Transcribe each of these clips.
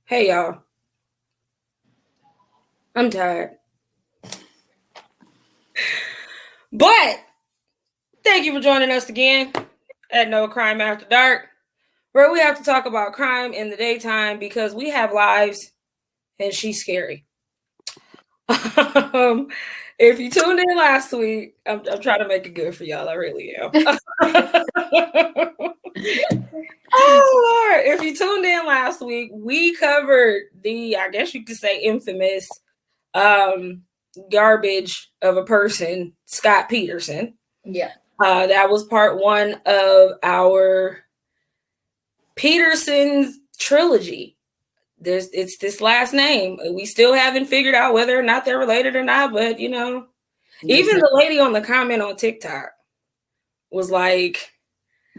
Hey y'all, I'm tired. But thank you for joining us again at No Crime After Dark, where we have to talk about crime in the daytime because we have lives and she's scary. If you tuned in last week, I'm trying to make it good for y'all. I really am. Oh Lord! If you tuned in last week, we covered the, I guess you could say, infamous garbage of a person, Scott Peterson. Yeah. That was part one of our Peterson's trilogy. It's this last name. We still haven't figured out whether or not they're related or not, but even the lady on the comment on TikTok was like,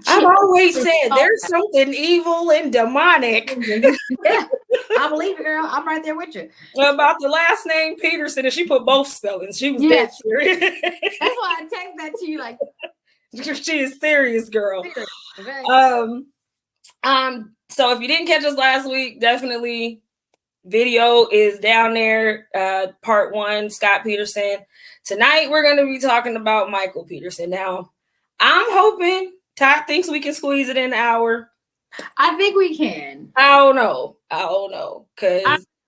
I've always said there's something evil and demonic. Yeah, I believe it, girl. I'm right there with you. About the last name Peterson, and she put both spellings. She was dead serious. That's why I text that to you, like she is serious, girl. Okay. So if you didn't catch us last week, definitely video is down there. Part one, Scott Peterson. Tonight we're going to be talking about Michael Peterson. Now, I'm hoping Todd thinks we can squeeze it in an hour. I think we can. I don't know, because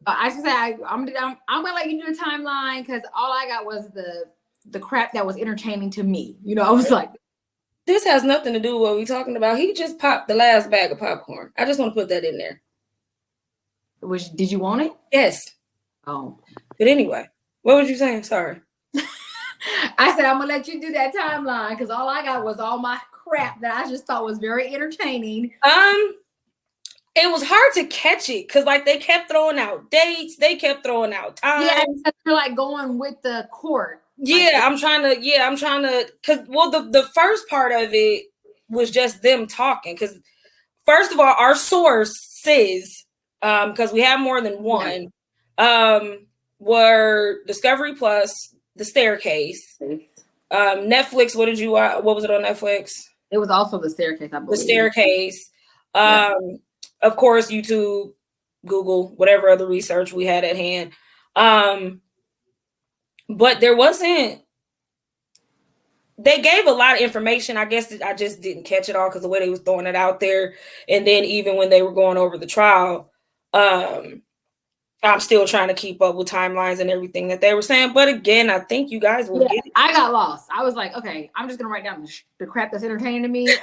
I should say I'm gonna let you do the timeline because all I got was the crap that was entertaining to me. I was like, this has nothing to do with what we're talking about. He just popped the last bag of popcorn. I just want to put that in there. Did you want it? Yes. Oh. But anyway, what was you saying? Sorry. I said I'm gonna let you do that timeline because all I got was all my crap that I just thought was very entertaining. It was hard to catch it because they kept throwing out dates, they kept throwing out time. Yeah, they're like going with the court. Yeah, I'm trying to because the first part of it was just them talking. Because first of all, our source says, because we have more than one, were Discovery Plus, The Staircase, Netflix. What was it on Netflix? It was also The Staircase, I believe. The Staircase. Of course, YouTube, Google, whatever other research we had at hand. But there wasn't. They gave a lot of information. I guess I just didn't catch it all because the way they was throwing it out there. And then even when they were going over the trial, I'm still trying to keep up with timelines and everything that they were saying. But again, I think you guys will get it. I got lost. I was like, okay, I'm just going to write down the crap that's entertaining to me. Did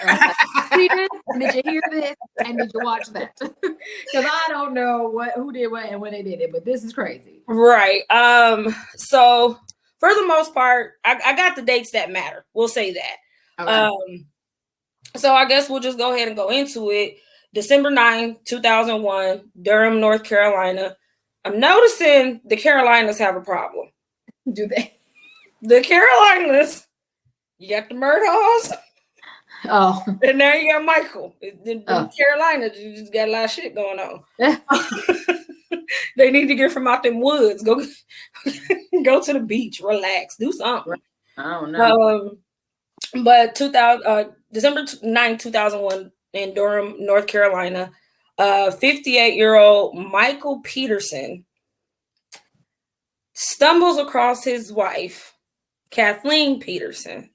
you hear this? And did you watch that? Because I don't know who did what and when they did it, but this is crazy. Right. So for the most part, I got the dates that matter. We'll say that. Okay. So I guess we'll just go ahead and go into it. December 9, 2001, Durham, North Carolina. I'm noticing the Carolinas have a problem. Do they? The Carolinas, you got the Murdaughs. Oh. And now you got Michael. In Carolina, you just got a lot of shit going on. They need to get from out them woods. Go to the beach, relax, do something. I don't know. But December 9, 2001 in Durham, North Carolina, 58-year-old Michael Peterson stumbles across his wife, Kathleen Peterson.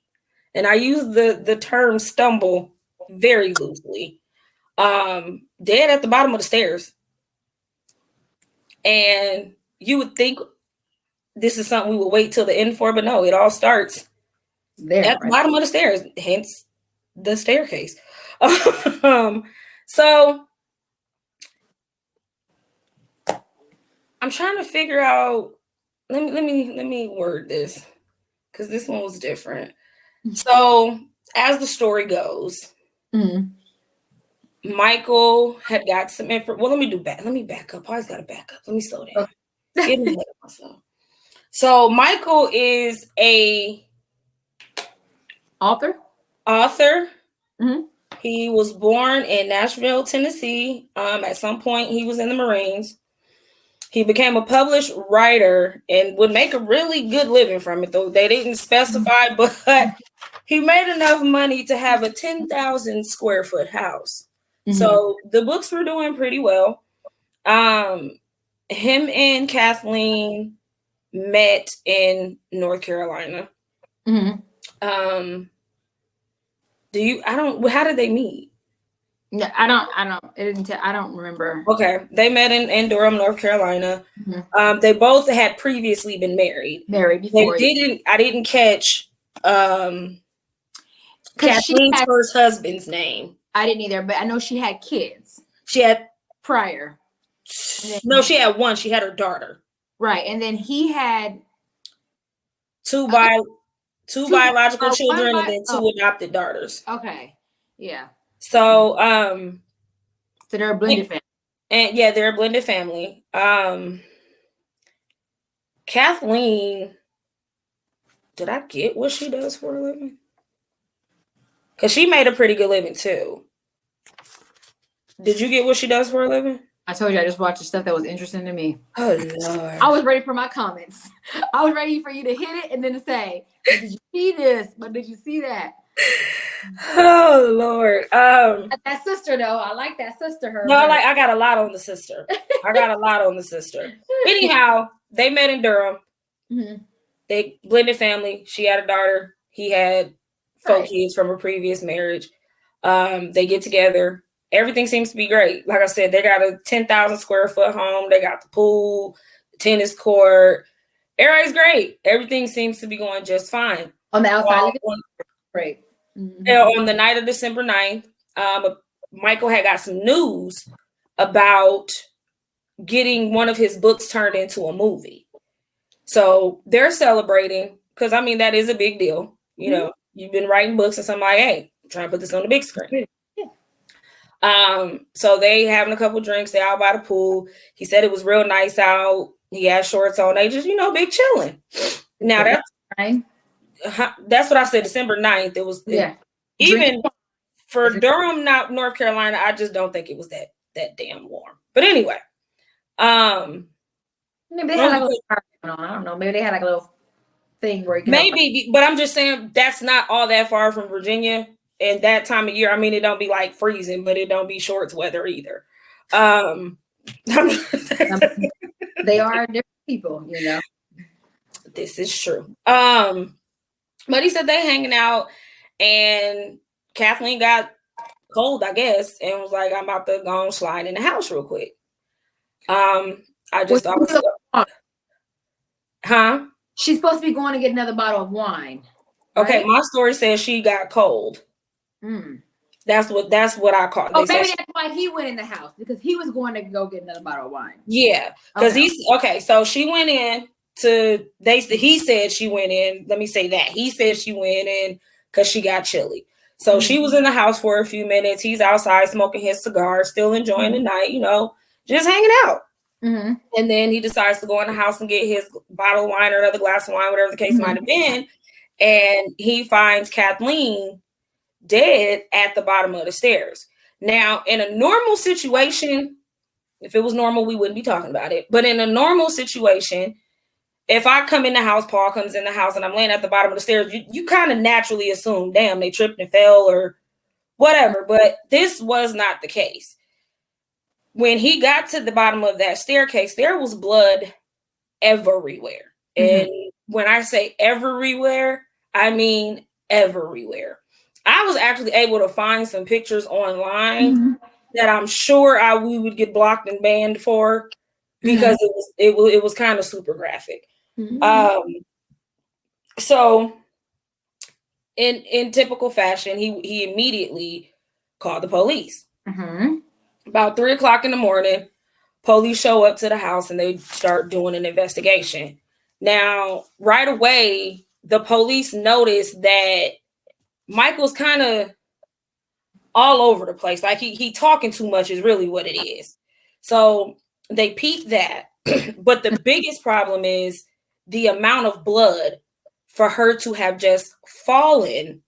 And I use the term stumble very loosely. Dead at the bottom of the stairs. And you would think this is something we would wait till the end for, but no, it all starts there, at the bottom of the stairs, hence the staircase. So I'm trying to figure out. Let me word this because this one was different. So as the story goes, Michael had got some info. Well, let me back up. I always got to back up. Let me slow down. Get ahead of myself. So Michael is a author. Mm-hmm. He was born in Nashville, Tennessee. At some point, he was in the Marines. He became a published writer and would make a really good living from it, though they didn't specify, but he made enough money to have a 10,000 square foot house. Mm-hmm. So the books were doing pretty well. Him and Kathleen met in North Carolina. Mm-hmm. How did they meet? No, I don't remember. Okay. They met in Durham, North Carolina. Mm-hmm. They both had previously been married. Married before. I didn't catch Kathleen's first husband's name. I didn't either, but I know she had kids. She had prior. No, she had one. She had her daughter. Right. And then he had two biological children and then two adopted daughters. Okay. Yeah. So they're a blended family. And yeah, they're a blended family. Kathleen, did I get what she does for a living? Because she made a pretty good living too. Did you get what she does for a living? I told you I just watched the stuff that was interesting to me. Oh Lord. I was ready for my comments. I was ready for you to hit it and then to say, did you see this? But did you see that? Oh Lord. That sister though, I like that sister. I got a lot on the sister. Anyhow, they met in Durham. Mm-hmm. They blended family. She had a daughter. He had 4 kids from a previous marriage. They get together. Everything seems to be great. Like I said, they got a 10,000 square foot home. They got the pool, tennis court. Everybody's great. Everything seems to be going just fine. On the outside, great. Mm-hmm. On the night of December 9th, Michael had got some news about getting one of his books turned into a movie. So they're celebrating because, I mean, that is a big deal. You know, you've been writing books and somebody, hey, I'm trying to put this on the big screen. So they having a couple drinks. They out by the pool. He said it was real nice out. He had shorts on. They just, big chilling. Now that's what I said. December 9th. It was even for Durham, North Carolina. I just don't think it was that damn warm. But anyway, maybe they had like a little going on. I don't know. Maybe they had like a little thing where but I'm just saying that's not all that far from Virginia. And that time of year, I mean, it don't be like freezing, but it don't be shorts weather either. They are different people, This is true. But he said they hanging out, and Kathleen got cold, I guess, and was like, "I'm about to go and slide in the house real quick." I just thought, huh? She's supposed to be going to get another bottle of wine. Right? Okay, my story says she got cold. That's what I caught. Oh, maybe that's why he went in the house, because he was going to go get another bottle of wine. Yeah, because so she went in he said she went in. Let me say that. He said she went in because she got chilly. So she was in the house for a few minutes. He's outside smoking his cigar, still enjoying the night, just hanging out. Mm-hmm. And then he decides to go in the house and get his bottle of wine or another glass of wine, whatever the case might have been. And he finds Kathleen dead at the bottom of the stairs. Now, in a normal situation, if it was normal, we wouldn't be talking about it. But in a normal situation, if I come in the house, Paul comes in the house, and I'm laying at the bottom of the stairs, you kind of naturally assume, damn, they tripped and fell or whatever. But this was not the case. When he got to the bottom of that staircase, there was blood everywhere. And when I say everywhere, I mean everywhere. I was actually able to find some pictures online that I'm sure we would get blocked and banned for, because it was kind of super graphic. So in typical fashion, he immediately called the police. About 3:00 in the morning, police show up to the house and they start doing an investigation. Now, right away, the police noticed that Michael's kind of all over the place. Like he talking too much is really what it is. So they peeped that. But the biggest problem is the amount of blood for her to have just fallen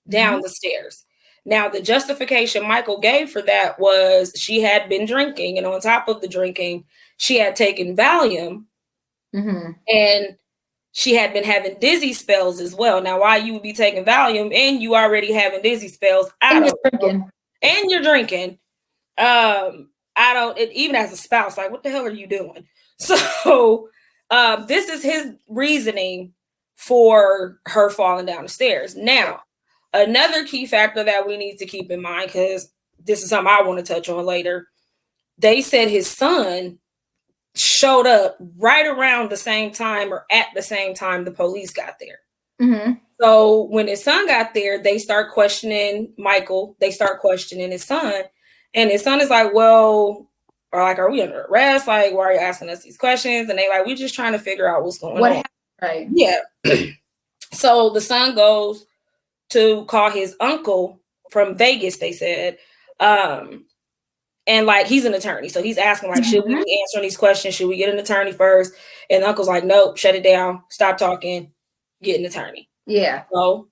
down the stairs. Now, the justification Michael gave for that was she had been drinking, and on top of the drinking, she had taken Valium, and she had been having dizzy spells as well. Now, why you would be taking Valium and you already having dizzy spells, I don't know. And you're drinking. even as a spouse, like, what the hell are you doing? So this is his reasoning for her falling down the stairs. Now, another key factor that we need to keep in mind, because this is something I want to touch on later, they said his son showed up right around the same time or at the same time the police got there. Mm-hmm. So when his son got there, they start questioning Michael. They start questioning his son. And his son is like, well, or like, are we under arrest? Like, why are you asking us these questions? And they like, we're just trying to figure out what's going on. Happened, right? Yeah. So the son goes to call his uncle from Vegas, they said. And like, he's an attorney. So he's asking, like, should we be answering these questions? Should we get an attorney first? And the uncle's like, nope, shut it down. Stop talking. Get an attorney. Yeah. So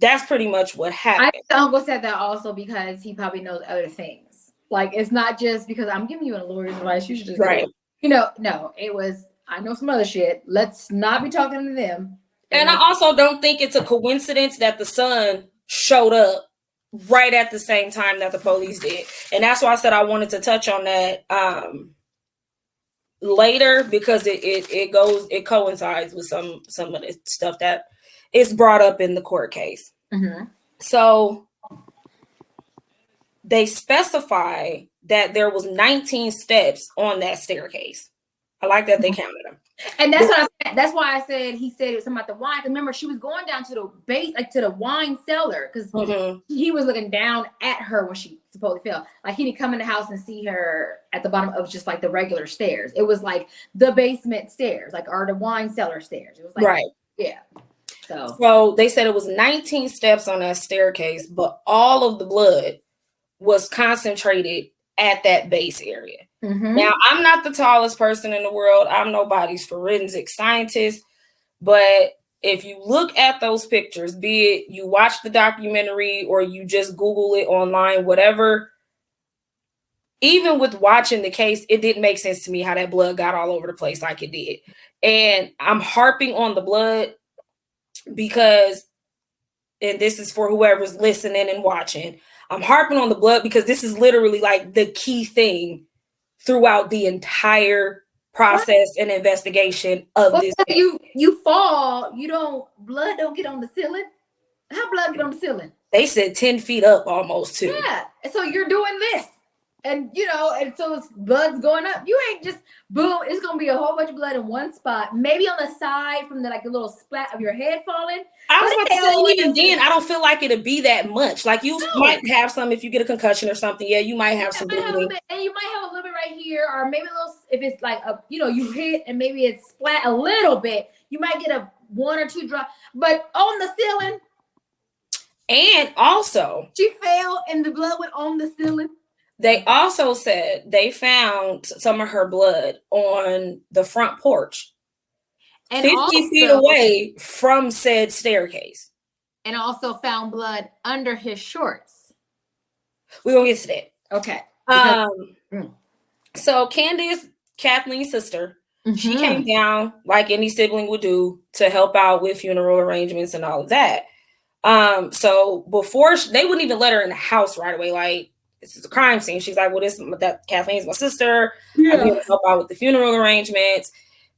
that's pretty much what happened. I think the uncle said that also because he probably knows other things. Like, it's not just because I'm giving you a lawyer's advice. You should just, right. No, it was, I know some other shit. Let's not be talking to them. And I also don't think it's a coincidence that the son showed up right at the same time that the police did. And that's why I said I wanted to touch on that later, because it coincides with some of the stuff that is brought up in the court case. Mm-hmm. So they specify that there was 19 steps on that staircase. I like that they counted them. And that's what I said. That's why I said he said it was something about the wine. Remember, she was going down to the base, like to the wine cellar, because he was looking down at her when she supposedly fell. Like, he didn't come in the house and see her at the bottom of just like the regular stairs. It was like the basement stairs, like, or the wine cellar stairs. It was like, right. Yeah. So they said it was 19 steps on that staircase, but all of the blood was concentrated at that base area. Mm-hmm. Now, I'm not the tallest person in the world. I'm nobody's forensic scientist. But if you look at those pictures, be it you watch the documentary or you just Google it online, whatever, even with watching the case, it didn't make sense to me how that blood got all over the place like it did. And I'm harping on the blood because, and this is for whoever's listening and watching, I'm harping on the blood because this is literally like the key thing throughout the entire process and investigation of this. You fall, blood don't get on the ceiling. How blood get on the ceiling? They said 10 feet up almost too. Yeah. So you're doing this. And and so it's blood's going up. You ain't just boom, it's gonna be a whole bunch of blood in one spot, maybe on the side from the like a little splat of your head falling. I was about to say, even then, I don't feel like it'd be that much. Like, you might have some if you get a concussion or something. Yeah, you might have some bleeding. And you might have a little bit right here, or maybe a little, if it's like you hit and maybe it's splat a little bit, you might get a 1 or 2 drop. But on the ceiling. And also, she fell and the blood went on the ceiling. They also said they found some of her blood on the front porch, and 50 feet away from said staircase. And also found blood under his shorts. We're going to get to that. Okay. So Candace, Kathleen's sister, she came down like any sibling would do to help out with funeral arrangements and all of that. So before they wouldn't even let her in the house right away. Like, this is a crime scene. She's like, well, that Kathleen's my sister. Yeah. I'm here to help out with the funeral arrangements.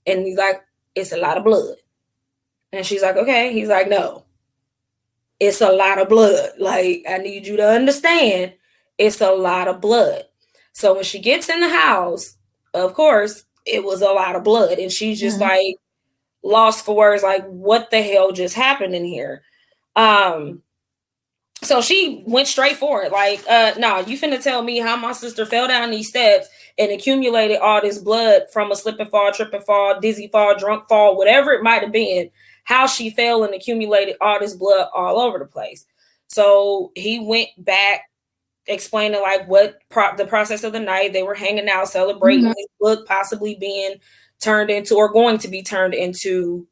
And he's like, it's a lot of blood. And she's like, okay. He's like, no, it's a lot of blood. Like, I need you to understand, it's a lot of blood. So when she gets in the house, of course, it was a lot of blood. And she's just like lost for words, like, what the hell just happened in here? So she went straight for it. Like, no, you finna tell me how my sister fell down these steps and accumulated all this blood from a slip and fall, trip and fall, dizzy fall, drunk fall, whatever it might have been, how she fell and accumulated all this blood all over the place. So he went back explaining like what the process of the night. They were hanging out, celebrating his book possibly being turned into or going to be turned into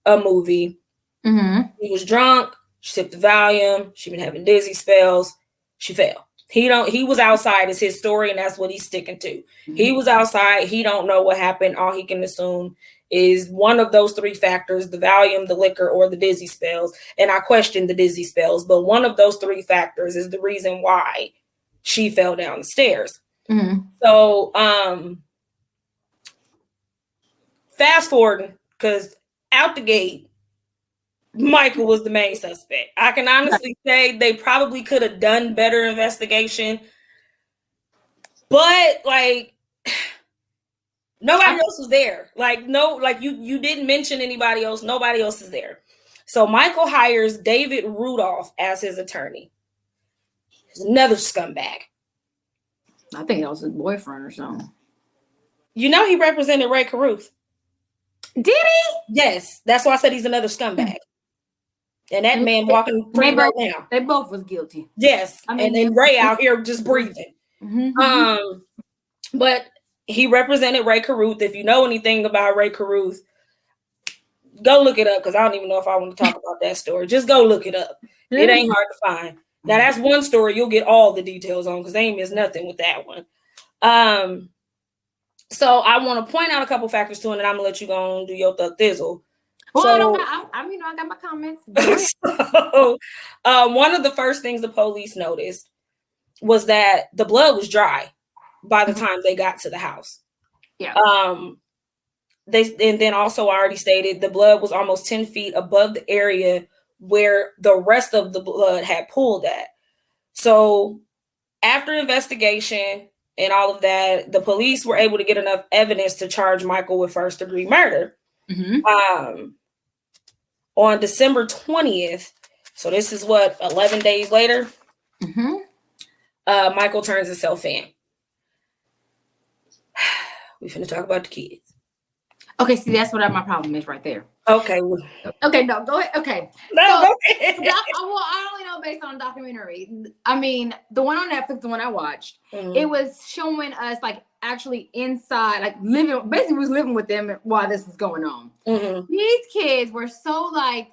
a movie. He was drunk. She took the Valium. She been having dizzy spells. She fell. He was outside is his story, and that's what he's sticking to. He was outside. He don't know what happened. All he can assume is one of those 3 factors: the Valium, the liquor, or the dizzy spells. And I question the dizzy spells, but one of those 3 factors is the reason why she fell down the stairs. Mm-hmm. So, fast forwarding, because out the gate, Michael was the main suspect. I can honestly say they probably could have done better investigation, but like nobody else was there. Like you didn't mention anybody else. Nobody else is there. So Michael hires David Rudolph as his attorney. He's another scumbag. I think that was his boyfriend or something. You know he represented Ray Caruth. Did he? Yes, that's why I said he's another scumbag. And that man walking free right now. They both was guilty. Yes, I mean, and then Ray out here just breathing. Mm-hmm. But he represented Ray Caruth. If you know anything about Ray Caruth, go look it up, because I don't even know if I want to talk about that story. Just go look it up. It ain't hard to find. Now, that's one story you'll get all the details on, because they ain't missed nothing with that one. So I want to point out a couple factors to it, and I'm going to let you go and do your thug thizzle. Well, so, I got my comments. So, one of the first things the police noticed was that the blood was dry by the time they got to the house. Yeah. And then also I already stated the blood was almost 10 feet above the area where the rest of the blood had pooled at. So after investigation and all of that, the police were able to get enough evidence to charge Michael with first-degree murder. Mm-hmm. On December 20th, so this is 11 days later, Michael turns himself in. We finna talk about the kids. Okay, see, that's what my problem is right there. Okay. Okay, no, go ahead. Okay. No, go ahead. I only know based on a documentary. I mean, the one on Netflix, the one I watched, it was showing us like actually inside, like basically was living with them while this was going on. These kids were so like,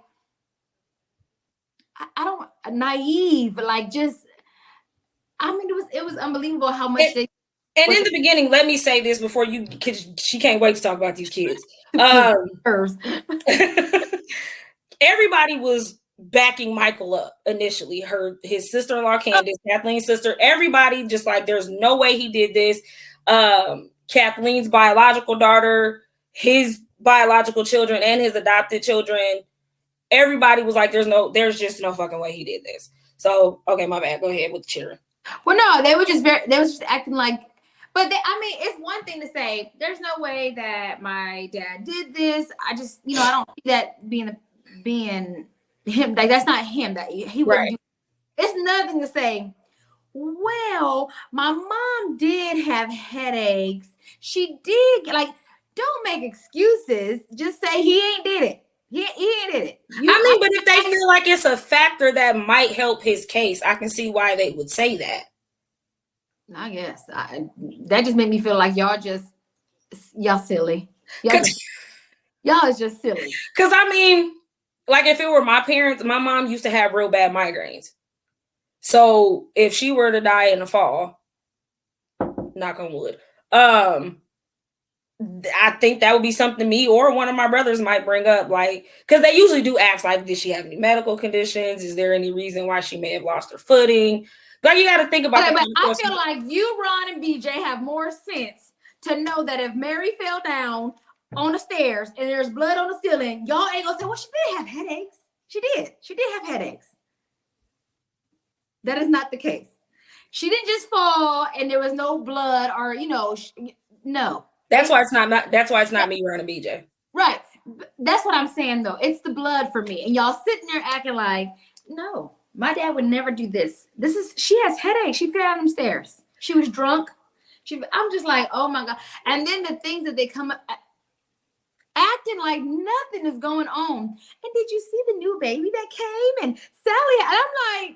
naive, like just, I mean, it was unbelievable how much they. And in the beginning, let me say this before she can't wait to talk about these kids. Everybody was backing Michael up initially. His sister-in-law, Candace, Kathleen's sister, everybody just like, there's no way he did this. Kathleen's biological daughter, his biological children, and his adopted children, everybody was like, there's just no fucking way he did this. So, okay, my bad. Go ahead with the children. Well, no, they was just acting like, but I mean, it's one thing to say, there's no way that my dad did this. I just, I don't see that being him. Like, that's not him. That he wouldn't do. It's nothing to say, well, my mom did have headaches. She did. Like, don't make excuses. Just say he ain't did it. He ain't did it. But if they feel like it's a factor that might help his case, I can see why they would say that. I guess that just made me feel like y'all silly. Y'all is just silly. Because I mean, like if it were my parents, my mom used to have real bad migraines. So if she were to die in the fall, knock on wood, I think that would be something me or one of my brothers might bring up, like, because they usually do ask, like, did she have any medical conditions? Is there any reason why she may have lost her footing? Like, you got to think about. Okay, but I feel like you, Ron, and BJ have more sense to know that if Mary fell down on the stairs and there's blood on the ceiling, y'all ain't gonna say, well, she did have headaches. She did have headaches. That is not the case. She didn't just fall and there was no blood, or no. That's why it's not me, Ron, and BJ. Right. That's what I'm saying, though. It's the blood for me, and y'all sitting there acting like, no. My dad would never do this. She has headaches. She fell down them stairs. She was drunk. I'm just like, oh my God. And then the things that they come up acting like nothing is going on. And did you see the new baby that came? And Sally, and I'm like,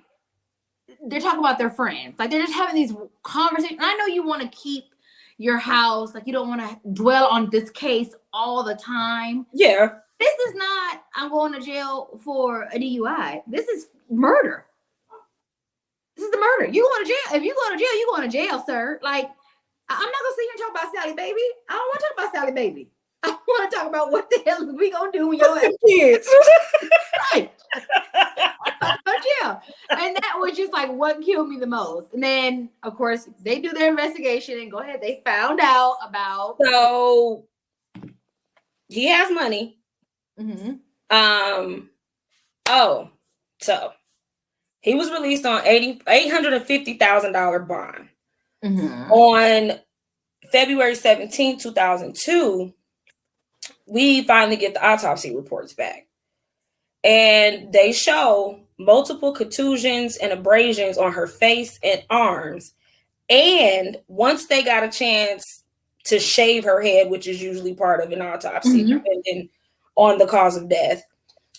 they're talking about their friends. Like, they're just having these conversations. And I know you want to keep your house, like, you don't want to dwell on this case all the time. Yeah. This is not, I'm going to jail for a DUI. This is murder. This is the murder. You going to jail. If you go to jail, you going to jail, sir. Like, I'm not going to sit here and talk about Sally Baby. I don't want to talk about Sally Baby. I want to talk about what the hell is we going to do when y'all have kids. Right. Yeah. And that was just like what killed me the most. And then, of course, they do their investigation and go ahead. They found out about. So he has money. So he was released on $850,000 bond. On February 17, 2002, we finally get the autopsy reports back. And they show multiple contusions and abrasions on her face and arms. And once they got a chance to shave her head, which is usually part of an autopsy, depending on the cause of death,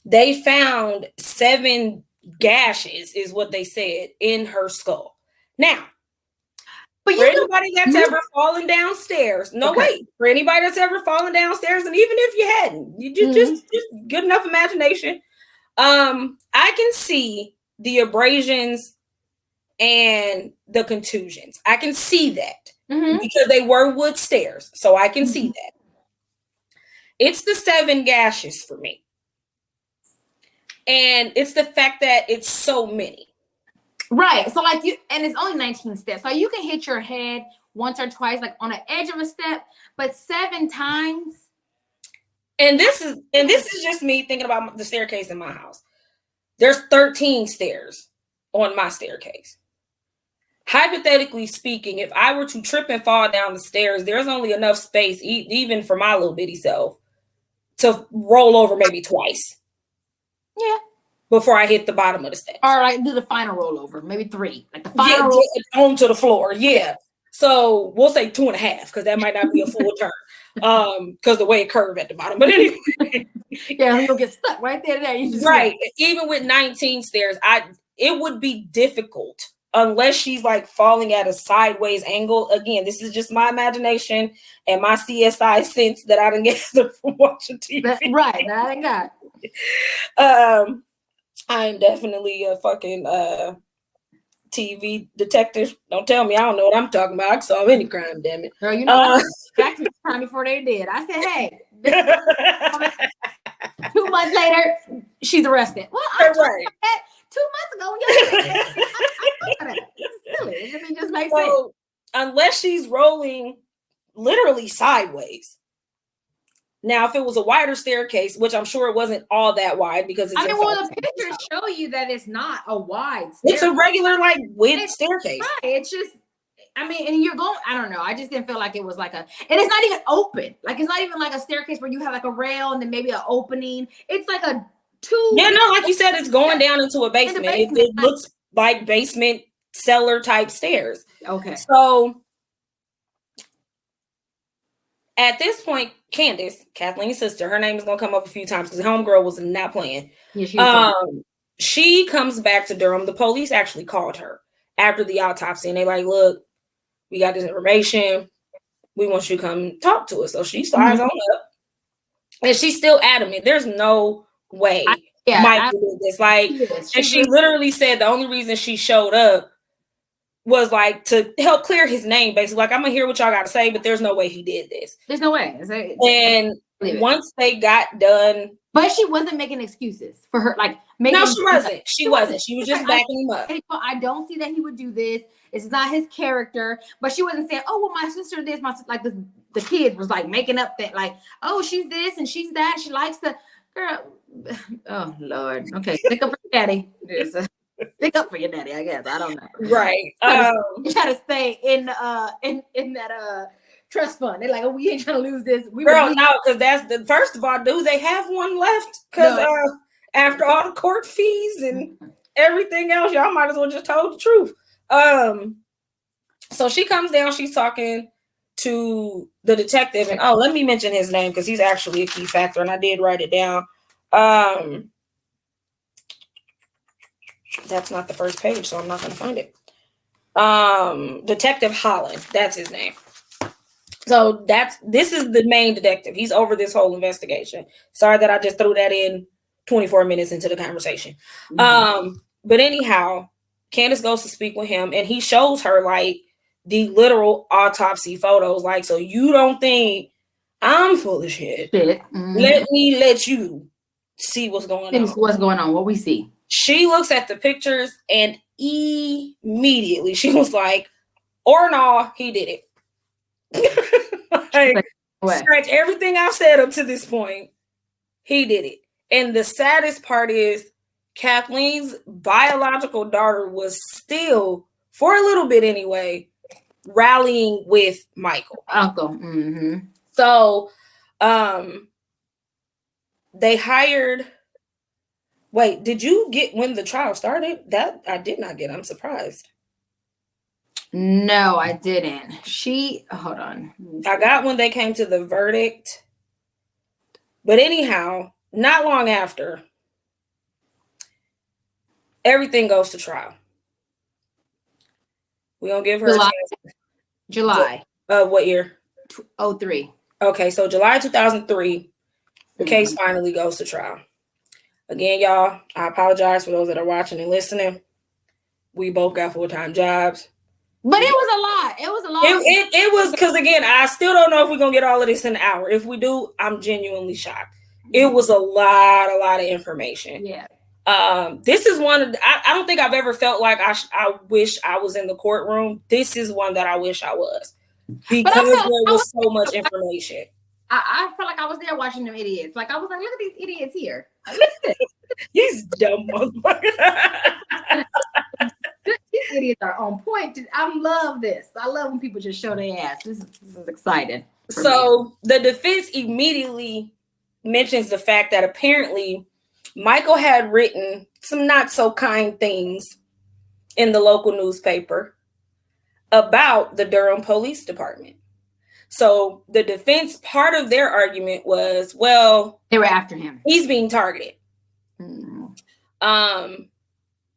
they found 7 gashes, is what they said, in her skull. Now, for anybody that's ever fallen downstairs, for anybody that's ever fallen downstairs, and even if you hadn't, you just good enough imagination, I can see the abrasions and the contusions. I can see that because they were wood stairs, so I can see that. It's the 7 gashes for me. And it's the fact that it's so many. Right. So like and it's only 19 steps. So you can hit your head once or twice, like on the edge of a step, but 7 times. And this is just me thinking about the staircase in my house. There's 13 stairs on my staircase. Hypothetically speaking, if I were to trip and fall down the stairs, there's only enough space, even for my little bitty self, to roll over maybe twice. Yeah. Before I hit the bottom of the steps. All right, do the final rollover, maybe 3. Like the final roll onto the floor. Yeah. So we'll say 2.5 because that might not be a full turn. Because the way it curved at the bottom. But anyway. Yeah, you'll get stuck right there. Right. Even with 19 stairs, it would be difficult unless she's like falling at a sideways angle. Again, this is just my imagination and my CSI sense that I didn't gather from watching TV. Right. That ain't got. I'm definitely a fucking TV detective. Don't tell me I don't know what I'm talking about. I solve any crime, damn it. Girl, you know, back to the crime before they did. I said, hey, 2 months later, she's arrested. Well, I'm right. 2 months ago, it's silly. It just makes sense. Unless she's rolling literally sideways. Now, if it was a wider staircase, which I'm sure it wasn't all that wide because it's the pictures show you that it's not a wide staircase. It's a regular width staircase. Right. It's just, and you're going, I don't know. I just didn't feel like it was like and it's not even open. Like, it's not even like a staircase where you have like a rail and then maybe an opening. It's like a 2. Yeah, no, like you said, it's going down into a basement. It looks like basement cellar type stairs. Okay. So at this point, Candace, Kathleen's sister, her name is going to come up a few times because homegirl was not playing. Yeah, she comes back to Durham. The police actually called her after the autopsy and they like, look, we got this information. We want you to come talk to us. So she slides on up and she's still adamant. There's no way Michael did this. Like, and she literally said the only reason she showed up was like to help clear his name, basically. Like, I'm gonna hear what y'all got to say, but there's no way he did this. There's no way. And once they got done, but she wasn't making excuses for her. Like, no, she wasn't. She wasn't. She was just backing him up. I don't see that he would do this. It's not his character. But she wasn't saying, "Oh, well, my sister did." Like the kids was like making up that, like, "Oh, she's this and she's that. She likes the girl." Oh Lord. Okay, stick up for your daddy. Stick up for your daddy, I guess. I don't know. Right. You try to stay in that trust fund. They're like, oh, we ain't trying to lose this. Girl, no, because that's the first of all, do they have one left? Because after all the court fees and everything else, y'all might as well just told the truth. So she comes down, she's talking to the detective, and let me mention his name because he's actually a key factor, and I did write it down. That's not the first page, so I'm not going to find it. Detective Holland, that's his name. So this is the main detective. He's over this whole investigation. Sorry that I just threw that in 24 minutes into the conversation. But anyhow, Candace goes to speak with him, and he shows her like the literal autopsy photos. Like, so you don't think I'm full of shit? Let me let you see what's going on. What's going on? What we see? she looks at the pictures and immediately she was like, or no, he did it. Like, scratch everything I've said up to this point. He did it. And the saddest part is Kathleen's biological daughter was still, for a little bit anyway, rallying with Michael. Uncle. Mm-hmm. So they hired. Wait, did you get when the trial started? That I did not get. I'm surprised. No, I didn't. Hold on. I got when they came to the verdict. But anyhow, not long after, everything goes to trial. We're going to give her July. What year? 2003. Okay, so July 2003, the case finally goes to trial. Again, y'all, I apologize for those that are watching and listening. We both got full-time jobs. But it was a lot. It was a lot. It was, because again, I still don't know if we're going to get all of this in an hour. If we do, I'm genuinely shocked. It was a lot of information. Yeah. This is one of I don't think I've ever felt like I wish I was in the courtroom. This is one that I wish I was, because there was so much information. I felt like I was there watching them idiots. Like, I was like, look at these idiots here. These dumb motherfuckers. These idiots are on point. I love this. I love when people just show their ass. This is exciting. So the defense immediately mentions the fact that apparently Michael had written some not so kind things in the local newspaper about the Durham Police Department. So the defense, part of their argument was, well, they were after him. He's being targeted.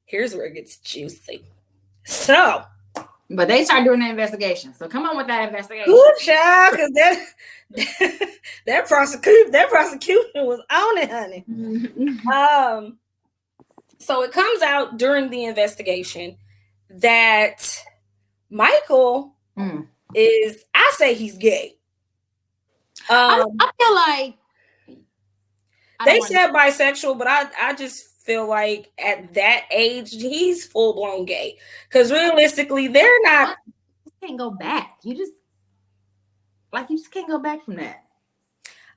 Here's where it gets juicy. So, but they started doing the investigation. So come on with that investigation. Good job, because that prosecution was on it, honey. So it comes out during the investigation that Michael is, I say he's gay. I feel like they said bisexual, but I just feel like at that age he's full blown gay, because realistically they're not. You can't go back. You just can't go back from that.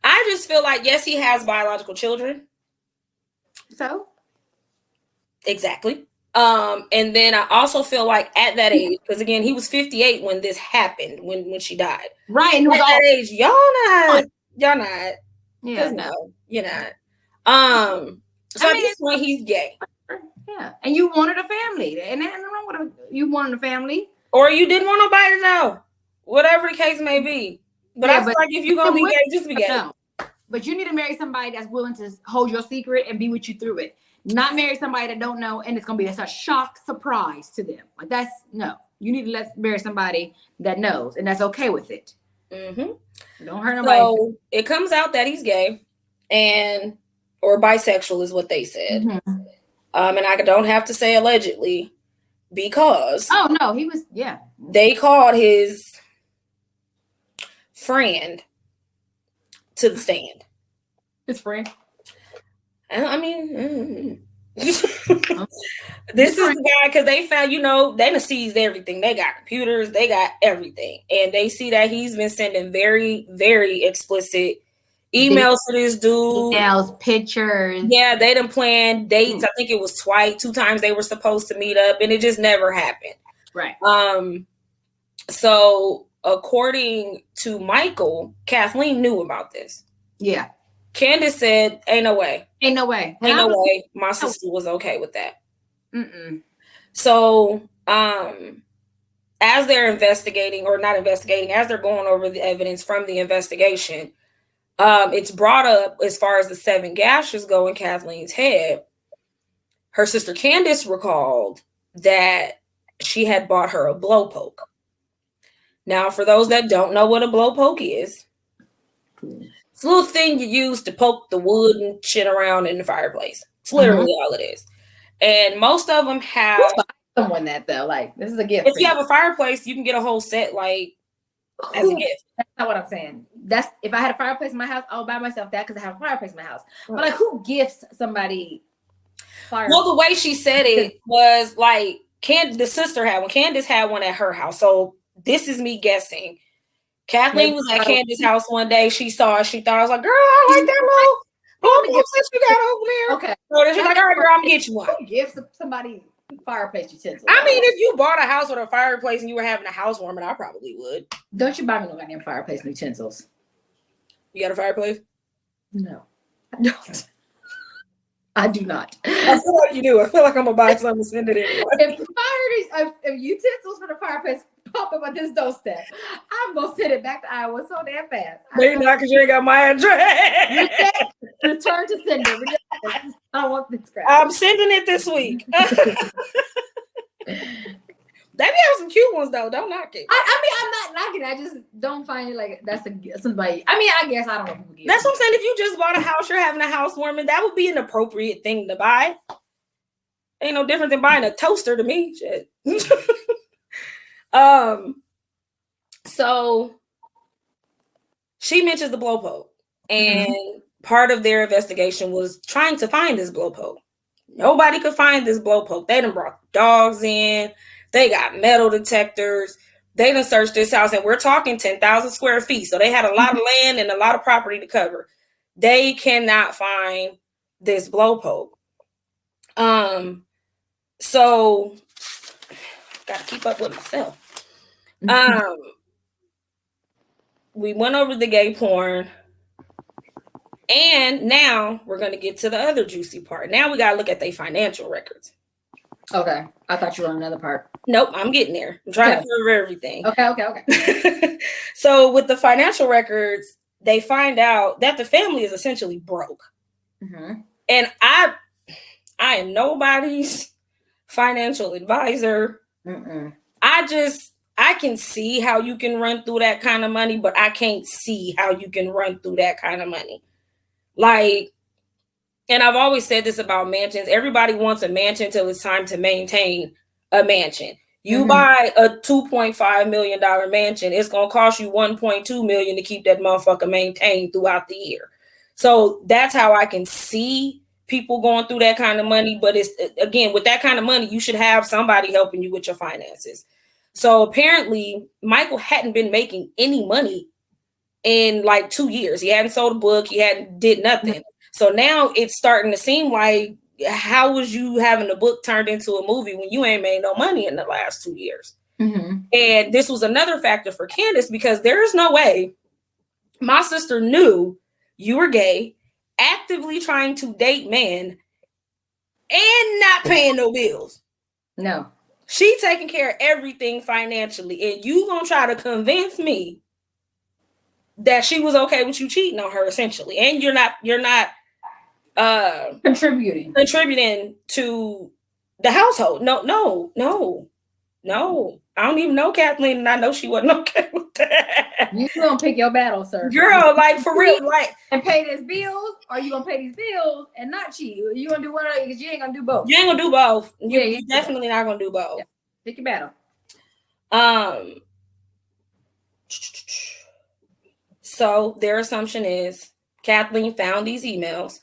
I just feel like, yes, he has biological children. So exactly. And then I also feel like at that age, because again, he was 58 when this happened, when she died. Right. And at that age, y'all not. Yeah, no, you're not. So at this point, he's gay. Yeah, and you wanted a family, and then you wanted a family, or you didn't want nobody to know, whatever the case may be. But I feel like if you're gonna be gay, just be gay. No. But you need to marry somebody that's willing to hold your secret and be with you through it. Not marry somebody that don't know, and it's gonna be a shock surprise to them. Like, that's no. You need to marry somebody that knows and that's okay with it. Mm-hmm. Don't hurt nobody. So it comes out that he's gay, or bisexual is what they said. Mm-hmm. And I don't have to say allegedly, because he was, yeah. They called his friend to the stand. His friend? I mean, this is the guy, because they found, they seized everything. They got computers, they got everything. And they see that he's been sending very, very explicit emails to this dude. Emails, pictures. Yeah, they done planned dates. I think it was 2 times they were supposed to meet up, and it just never happened. Right. So according to Michael, Kathleen knew about this. Yeah. Candace said, ain't no way. Ain't no way. Ain't no way my sister was okay with that. So, as they're investigating, or not investigating, as they're going over the evidence from the investigation, it's brought up as far as the 7 gashes go in Kathleen's head. Her sister Candace recalled that she had bought her a blowpoke. Now, for those that don't know what a blowpoke is, it's a little thing you use to poke the wood and shit around in the fireplace. It's literally all it is. And most of them have someone that, though. Like, this is a gift. If you have a fireplace, you can get a whole set, like, as a gift. That's not what I'm saying. That's if I had a fireplace in my house, I'll buy myself that because I have a fireplace in my house. But like, who gifts somebody Well, the way she said it was like the sister had one. Candace had one at her house. So this is me guessing. Kathleen was at Candace's house one day. She saw it. She thought, I was like, girl, I like that little that you got over there. Okay. So she's like, all right, girl, I'm gonna get you one. Who gives somebody fireplace utensils? I mean, if you bought a house with a fireplace and you were having a housewarming, I probably would. Don't you buy me no goddamn fireplace utensils? You got a fireplace? No, I don't. I do not. I feel like you do. I feel like I'm gonna buy something and send it in. If utensils for the fireplace pop up at this doorstep, I'm gonna send it back to Iowa so damn fast. Maybe not because you ain't got my address. Return to sender. I don't want this crap. I'm sending it this week. They have some cute ones though. Don't knock it. I mean, I'm not knocking. I just don't find it like that's somebody. I mean, I guess I don't know who gives. That's what I'm saying. If you just bought a house, you're having a housewarming, that would be an appropriate thing to buy. Ain't no different than buying a toaster to me. Shit. So she mentions the blowpoke, and part of their investigation was trying to find this blowpoke. Nobody could find this blowpoke. They done brought dogs in. They got metal detectors. They done searched this house, and we're talking 10,000 square feet. So they had a lot of land and a lot of property to cover. They cannot find this blowpoke. So gotta keep up with myself. We went over the gay porn, and now we're gonna get to the other juicy part. Now we gotta look at their financial records. Okay, I thought you were on another part. Nope, I'm getting there. I'm trying to cover everything. Okay. So with the financial records, they find out that the family is essentially broke. And I am nobody's financial advisor. I can see how you can run through that kind of money, but I can't see how you can run through that kind of money. Like, and I've always said this about mansions. Everybody wants a mansion till it's time to maintain a mansion. You buy a $2.5 million mansion, it's going to cost you $1.2 million to keep that motherfucker maintained throughout the year. So that's how I can see people going through that kind of money. But it's, again, with that kind of money, you should have somebody helping you with your finances. So apparently Michael hadn't been making any money in like 2 years. He hadn't sold a book. He hadn't did nothing. So now it's starting to seem like, how was you having a book turned into a movie when you ain't made no money in the last 2 years? And this was another factor for Candace, because there is no way my sister knew you were gay, actively trying to date men, and not paying no bills. No. She taking care of everything financially, and you gonna try to convince me that she was okay with you cheating on her, essentially, and you're not contributing to the household. No. I don't even know Kathleen, and I know she wasn't okay with that. You gonna pick your battle, sir. Girl, like for real, like, and pay these bills, or you gonna pay these bills and not cheat? You gonna do one, because you ain't gonna do both. You ain't gonna do both. You're definitely not gonna do both. Yeah. Pick your battle. So their assumption is Kathleen found these emails,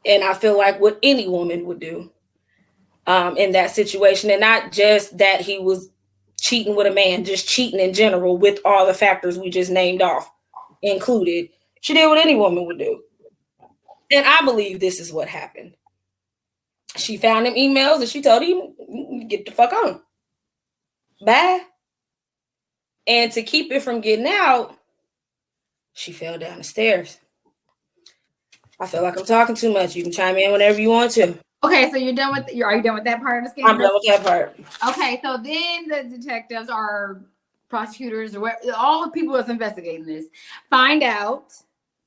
and I feel like what any woman would do in that situation, and not just that he was cheating with a man, just cheating in general with all the factors we just named off included. She did what any woman would do. And I believe this is what happened. She found them emails and she told him, get the fuck on. Bye. And to keep it from getting out, she fell down the stairs. I feel like I'm talking too much. You can chime in whenever you want to. Okay, so are you done with that part of the scandal? I'm done with that part. Okay, so then the detectives or prosecutors or all the people that's investigating this find out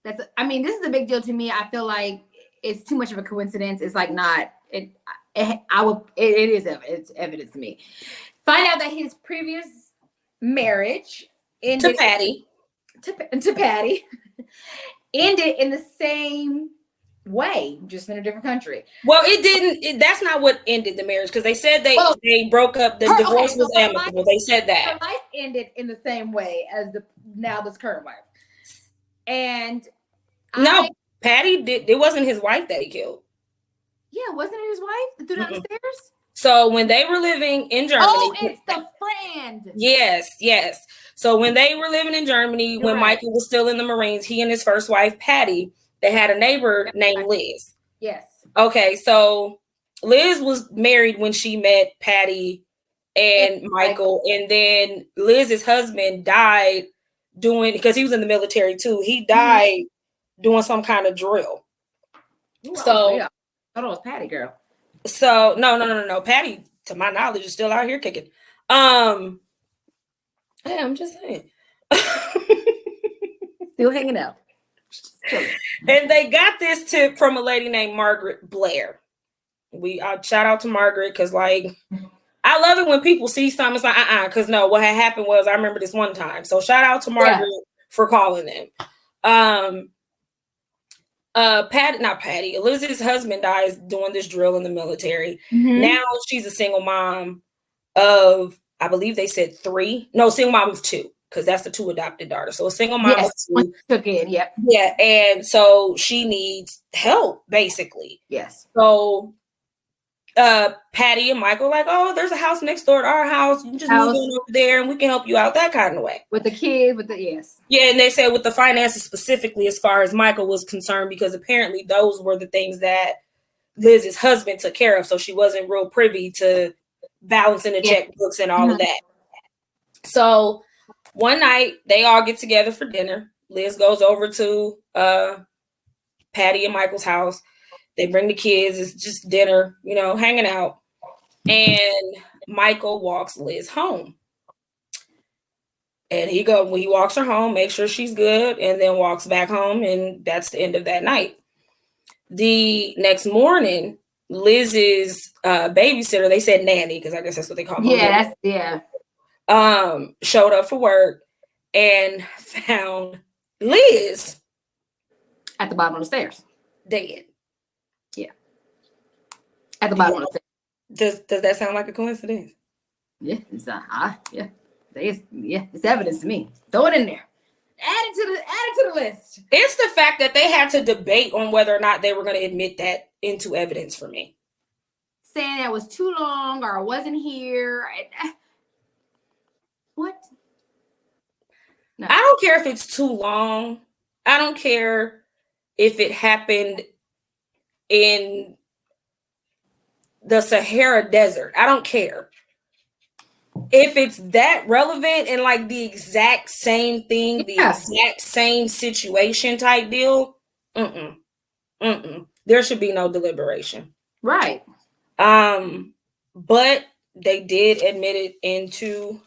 this is a big deal to me. I feel like it's too much of a coincidence. It's like not it. It's evidence to me. Find out that his previous marriage ended to Patty ended in the same way, just in a different country. Well, it didn't. That's not what ended the marriage, because they said they broke up. The divorce was amicable. They said that her life ended in the same way as this current wife. And no, Patty did. It wasn't his wife that he killed. Yeah, wasn't it his wife that threw down the stairs? So when they were living in Germany. Oh, it's the friend. Yes. So when they were living in Germany, You're when right. Michael was still in the Marines, he and his first wife, Patty, they had a neighbor named Liz. Yes. Okay, so Liz was married when she met Patty and Michael, and then Liz's husband died because he was in the military too. He died doing some kind of drill. Ooh, so I thought it was Patty, girl. So no. Patty, to my knowledge, is still out here kicking. Hey, I'm just saying. Still hanging out. And they got this tip from a lady named Margaret Blair. I'll shout out to Margaret because, like, I love it when people see something. It's like, because no, what had happened was I remember this one time. So shout out to Margaret for calling them. Not Patty. Elizabeth's husband dies doing this drill in the military. Now she's a single mom of, I believe they said 3. No, single mom of 2, because that's the 2 adopted daughters. So a single mom of 2. Took in, yep. Yeah, and so she needs help, basically. Yes. So Patty and Michael like, oh, there's a house next door to our house. You just move in over there and we can help you out, that kind of way. With the kid, yes. Yeah, and they said with the finances specifically as far as Michael was concerned, because apparently those were the things that Liz's husband took care of. So she wasn't real privy to balancing the checkbooks and all of that. So one night they all get together for dinner. Liz goes over to Patty and Michael's house. They bring the kids. It's just dinner, hanging out. And Michael walks Liz home. And when he walks her home, makes sure she's good, and then walks back home. And that's the end of that night. The next morning, Liz's babysitter, they said nanny, because I guess that's what they call her. Showed up for work and found Liz at the bottom of the stairs. Dead. Yeah. At the bottom of the stairs. Does that sound like a coincidence? Yeah, it's evidence to me. Throw it in there. Add it to the list. It's the fact that they had to debate on whether or not they were going to admit that into evidence for me. Saying that was too long or I wasn't here. What? No. I don't care if it's too long. I don't care if it happened in the Sahara Desert. I don't care. If it's that relevant and like the exact same thing, the exact same situation type deal, there should be no deliberation. Right. But they did admit it into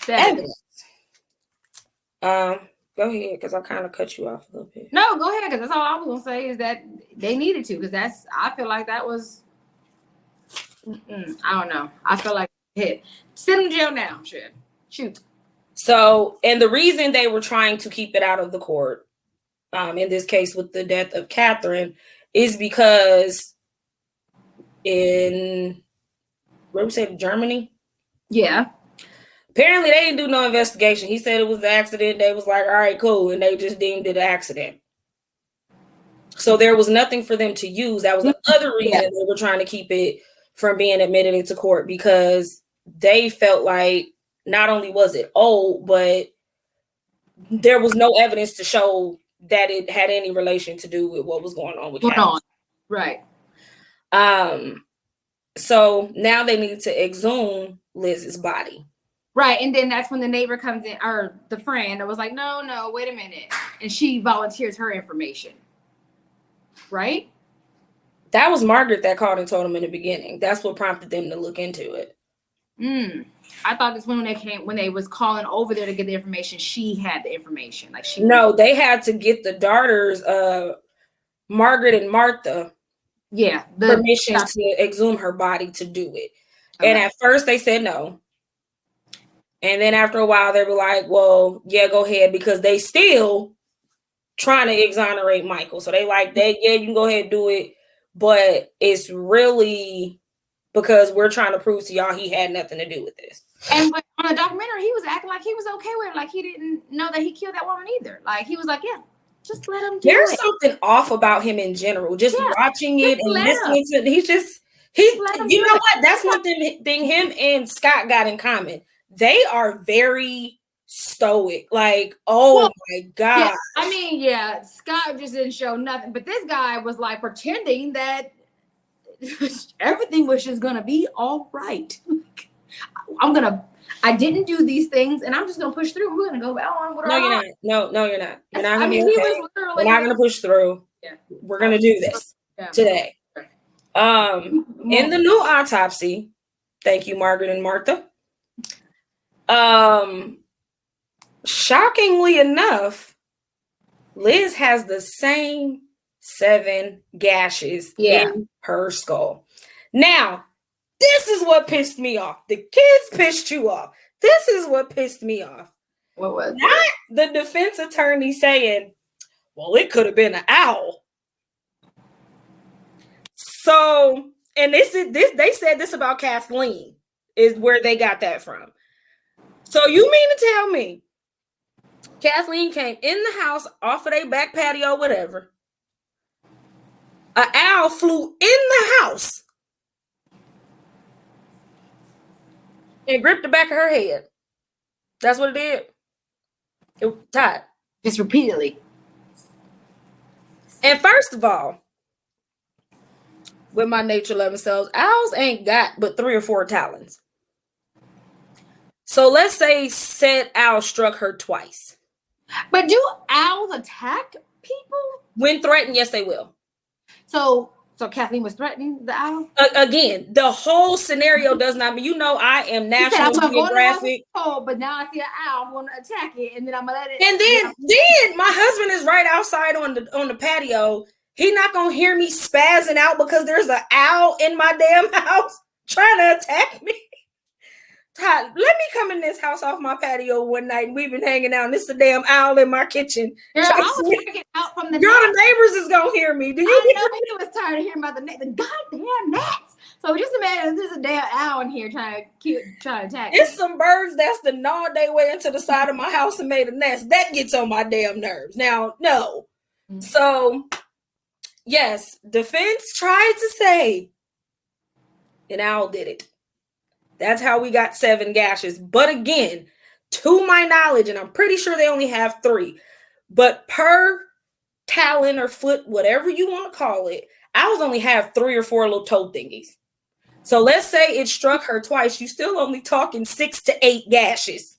evidence. Go ahead, because I kind of cut you off a little bit. No, go ahead, because that's all I was gonna say is that they needed to, because I feel like that was I don't know. I feel like hit. Send him to jail now. Shoot. So, and the reason they were trying to keep it out of the court, in this case with the death of Catherine, is because in Germany? Yeah. Apparently they didn't do no investigation. He said it was an accident. They was like, all right, cool. And they just deemed it an accident. So there was nothing for them to use. That was the other reason they were trying to keep it from being admitted into court, because they felt like not only was it old, but there was no evidence to show that it had any relation to do with what was going on with Catherine. Right. So now they need to exhume Liz's body. Right. And then that's when the neighbor comes in, or the friend that was like, no, wait a minute. And she volunteers her information. Right? That was Margaret that called and told them in the beginning. That's what prompted them to look into it. I thought this when they was calling over there to get the information, she had the information. They had to get the daughters, Margaret and Martha, permission to exhume her body to do it. Okay. And at first they said no. And then after a while they were like, well, yeah, go ahead, because they still trying to exonerate Michael. So you can go ahead and do it. But it's really because we're trying to prove to y'all he had nothing to do with this. And on the documentary, he was acting like he was okay with it. Like he didn't know that he killed that woman either. Like he was like, yeah. Just let him do There's it. something off about him in general. Just watching it and listening to it. He's you know what? That's one thing him and Scott got in common. They are very stoic. Like, oh my God. Yeah, I mean, Scott just didn't show nothing. But this guy was like pretending that everything was just gonna be all right. I didn't do these things, and I'm just gonna push through. We're gonna go on with No, our you're lives. not. No, you're not. You're not gonna be he okay. was literally We're not gonna push through. Yeah. We're gonna do this today. In the new autopsy, thank you, Margaret and Martha. Shockingly enough, Liz has the same 7 gashes in her skull. Now, this is what pissed me off. The kids pissed you off. This is what pissed me off. What was it? Not the defense attorney saying, well, it could have been an owl. So, and they said this about Kathleen, is where they got that from. So you mean to tell me Kathleen came in the house off of their back patio, whatever. An owl flew in the house and gripped the back of her head. That's what it did. It tied. Just repeatedly. And first of all, with my nature loving selves, owls ain't got but 3 or 4 talons. So let's say said owl struck her twice. But do owls attack people? When threatened, yes, they will. So Kathleen was threatening the owl? Again, the whole scenario does not mean, I am National Geographic. Oh, but now I see an owl, I'm going to attack it, and then I'm going to let it. And then my husband is right outside on the patio. He not going to hear me spazzing out because there's an owl in my damn house trying to attack me. Todd, let me come in this house off my patio one night, and we've been hanging out, and it's a damn owl in my kitchen. Girl, I was freaking out from the the neighbors is going to hear me. Do you I know he was tired of hearing about the goddamn gnats. So just imagine there's a damn owl in here trying to attack. It's some birds that's the gnawed their way into the side of my house and made a nest. That gets on my damn nerves. Now, no. Mm-hmm. So, yes, defense tried to say an owl did it. That's how we got 7 gashes. But again, to my knowledge, and I'm pretty sure they only have 3, but per talon or foot, whatever you want to call it, owls only have 3 or 4 little toe thingies. So let's say it struck her twice. You still only talking 6 to 8 gashes.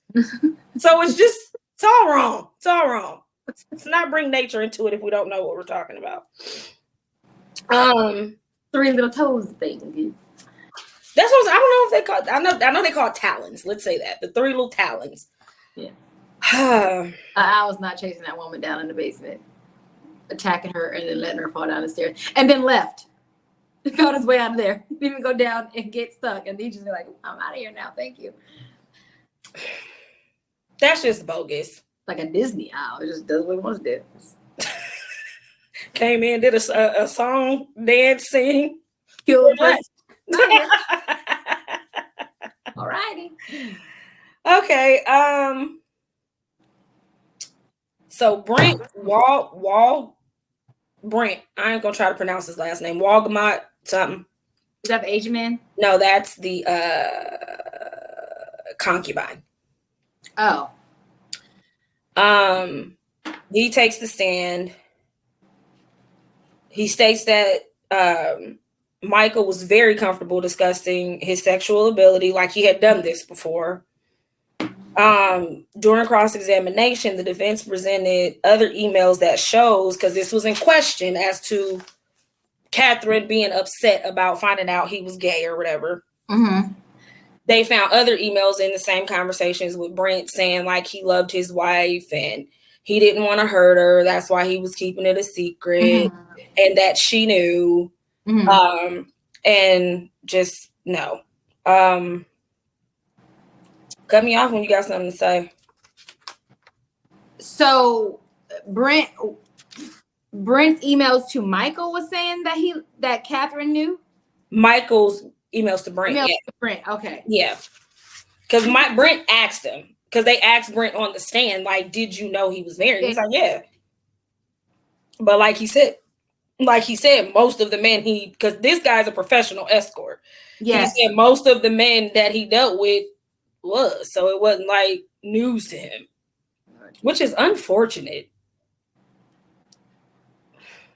So it's all wrong. It's all wrong. Let's not bring nature into it if we don't know what we're talking about. 3 little toes thing. That's what I don't know if they call. I know they call it talons. Let's say that the 3 little talons. Yeah. I was not chasing that woman down in the basement, attacking her and then letting her fall down the stairs, and then left. He found his way out of there. Didn't even go down and get stuck. And he just be like, "I'm out of here now. Thank you." That's just bogus. Like a Disney owl. It just does what it wants to do. Came in, did a song, dance, sing. Killed her. All righty. Okay. So Brent Brent. I ain't gonna try to pronounce his last name. Walgamot something. Is that the Asian man? No, that's the concubine. Oh. He takes the stand. He states that Michael was very comfortable discussing his sexual ability, like he had done this before. During cross-examination, the defense presented other emails that shows, because this was in question as to Catherine being upset about finding out he was gay or whatever. Mm-hmm. They found other emails in the same conversations with Brent saying like he loved his wife and he didn't want to hurt her. That's why he was keeping it a secret, mm-hmm. and that she knew. Mm-hmm. And just no. Cut me off when you got something to say. So Brent's emails to Michael was saying that Catherine knew? Michael's emails to Brent. To Brent, okay. Yeah. Because Brent asked him, because they asked Brent on the stand, like, did you know he was married? He's like, yeah. But like he said, most of the men because this guy's a professional escort. Yes. He said most of the men that he dealt with was, so it wasn't like news to him, which is unfortunate.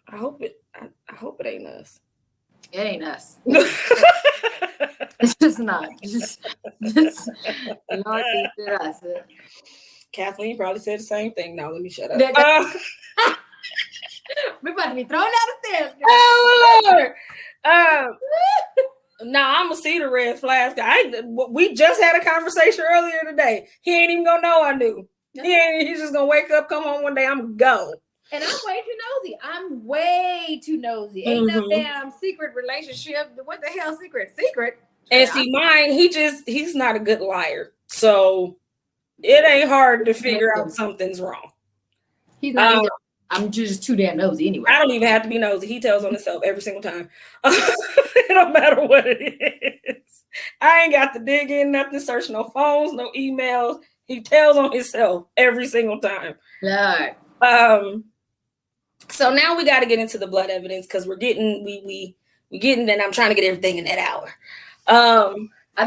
I hope it ain't us. It ain't us. It's just not. Just Lord, it's us. Kathleen probably said the same thing. Now let me shut up. We're about to be thrown down the stairs. Oh Lord. I'm gonna see the red flags. We just had a conversation earlier today. He ain't even gonna know I knew. He's just gonna wake up, come home one day, I'm go. And I'm way too nosy. Ain't no damn secret relationship. What the hell secret? And see, mine, he's not a good liar. So it ain't hard to figure out something's wrong. He's not either. I'm just too damn nosy anyway. I don't even have to be nosy. He tells on himself every single time. It don't matter what it is. I ain't got to dig in nothing, search no phones, no emails. He tells on himself every single time. Lord. So now we got to get into the blood evidence because we're getting, and I'm trying to get everything in that hour. I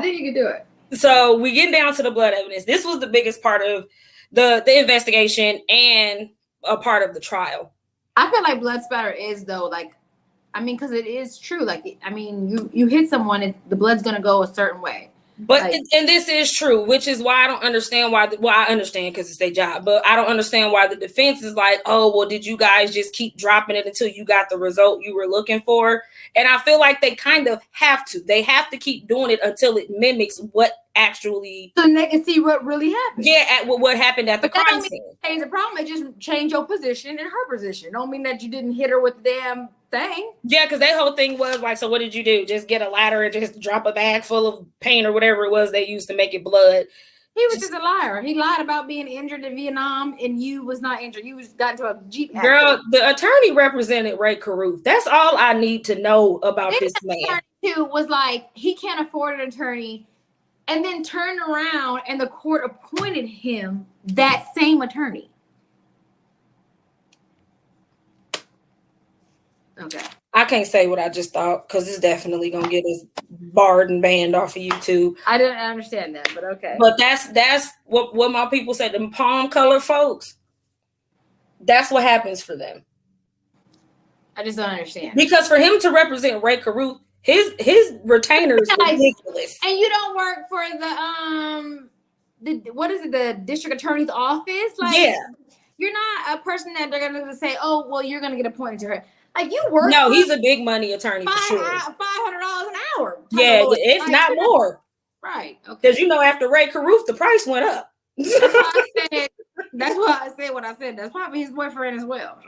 think you can do it. So we get down to the blood evidence. This was the biggest part of the investigation and a part of the trial. I feel like blood spatter is though, like, I mean, because it is true. Like, I mean, you hit someone, the blood's gonna go a certain way. But like, and this is true, which is why I don't understand why. I understand because it's their job, but I don't understand why the defense is like, oh, well, did you guys just keep dropping it until you got the result you were looking for? And I feel like they kind of have to. They have to keep doing it until it mimics what actually. So they can see what really happened. Yeah, what happened at the crime scene. Change the problem. It just change your position and her position. Don't mean that you didn't hit her with the damn thing. Yeah, because their whole thing was like, so what did you do? Just get a ladder and just drop a bag full of paint or whatever it was they used to make it blood. He was just a liar. He lied about being injured in Vietnam, and you was not injured. You got into a Jeep accident. Girl, the attorney represented Ray Caruth. That's all I need to know about this man. Too was like, he can't afford an attorney, and then turned around and the court appointed him that same attorney. Okay. I can't say what I just thought because it's definitely gonna get us barred and banned off of YouTube. I didn't understand that, but okay. But that's what my people said. Them palm color folks. That's what happens for them. I just don't understand. Because for him to represent Ray Caruth, his retainers ridiculous. And you don't work for the what is it? The district attorney's office? Like, yeah. You're not a person that they're gonna say, oh, well, you're gonna get appointed to her. Like, you work. No, he's a big money attorney for sure. $500 an hour. Yeah, it's not more. Right. Okay. Because after Ray Caruth, the price went up. That's why I said what I said. That's probably his boyfriend as well.